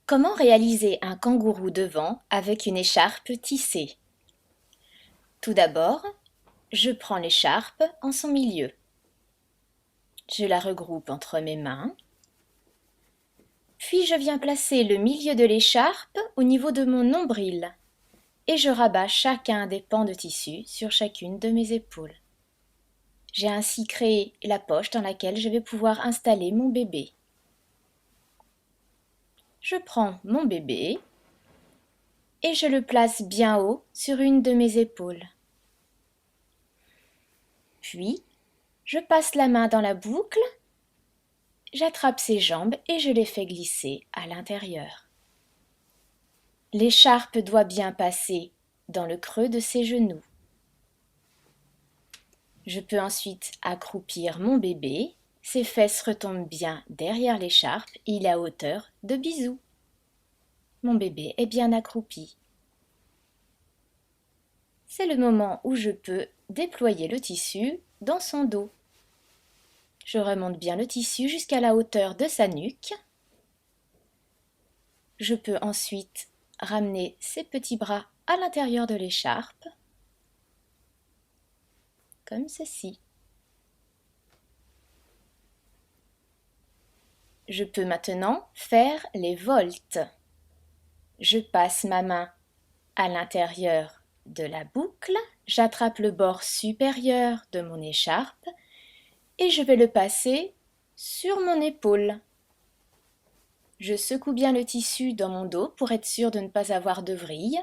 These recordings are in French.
Comment réaliser un kangourou devant avec une écharpe tissée? Tout d'abord, je prends l'écharpe en son milieu. Je la regroupe entre mes mains. Puis je viens placer le milieu de l'écharpe au niveau de mon nombril et je rabats chacun des pans de tissu sur chacune de mes épaules. J'ai ainsi créé la poche dans laquelle je vais pouvoir installer mon bébé. Je prends mon bébé et je le place bien haut sur une de mes épaules. Puis, je passe la main dans la boucle, j'attrape ses jambes et je les fais glisser à l'intérieur. L'écharpe doit bien passer dans le creux de ses genoux. Je peux ensuite accroupir mon bébé, ses fesses retombent bien derrière l'écharpe et il est à hauteur de bisou. Mon bébé est bien accroupi. C'est le moment où je peux déployer le tissu dans son dos. Je remonte bien le tissu jusqu'à la hauteur de sa nuque. Je peux ensuite ramener ses petits bras à l'intérieur de l'écharpe, comme ceci. Je peux maintenant faire les voltes. Je passe ma main à l'intérieur de la boucle, j'attrape le bord supérieur de mon écharpe et je vais le passer sur mon épaule. Je secoue bien le tissu dans mon dos pour être sûr de ne pas avoir de vrille.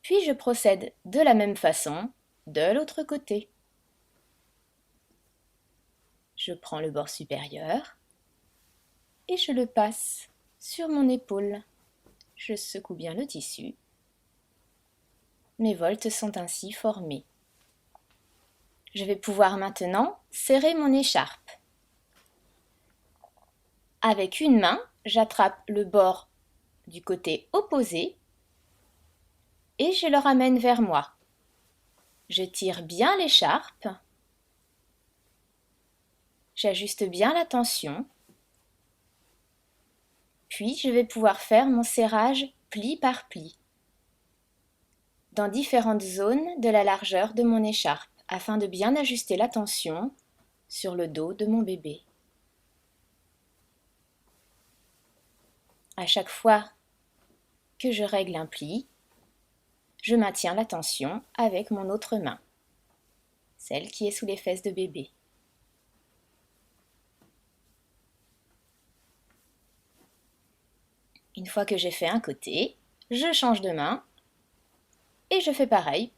Puis je procède de la même façon de l'autre côté. Je prends le bord supérieur et je le passe sur mon épaule. Je secoue bien le tissu. Mes voltes sont ainsi formées. Je vais pouvoir maintenant serrer mon écharpe. Avec une main, j'attrape le bord du côté opposé et je le ramène vers moi. Je tire bien l'écharpe. J'ajuste bien la tension. Puis je vais pouvoir faire mon serrage pli par pli dans différentes zones de la largeur de mon écharpe afin de bien ajuster la tension sur le dos de mon bébé. À chaque fois que je règle un pli, je maintiens la tension avec mon autre main, celle qui est sous les fesses de bébé. Une fois que j'ai fait un côté, je change de main et je fais pareil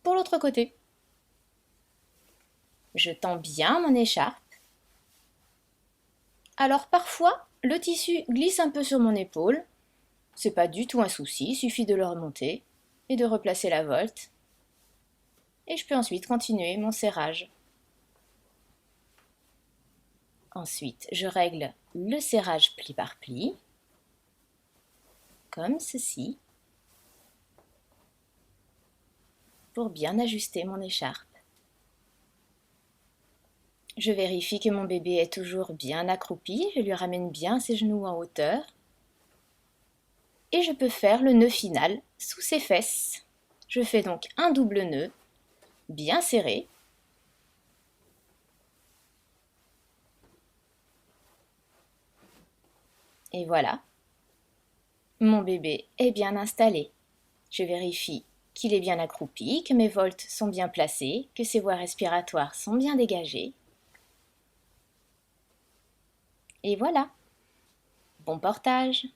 pour l'autre côté. Je tends bien mon écharpe. Alors parfois, le tissu glisse un peu sur mon épaule. C'est pas du tout un souci, il suffit de le remonter et de replacer la volte. Et je peux ensuite continuer mon serrage. Ensuite, je règle le serrage pli par pli, comme ceci, pour bien ajuster mon écharpe. Je vérifie que mon bébé est toujours bien accroupi, je lui ramène bien ses genoux en hauteur. Et je peux faire le nœud final sous ses fesses. Je fais donc un double nœud, bien serré. Et voilà, mon bébé est bien installé. Je vérifie qu'il est bien accroupi, que mes voltes sont bien placées, que ses voies respiratoires sont bien dégagées. Et voilà, bon portage!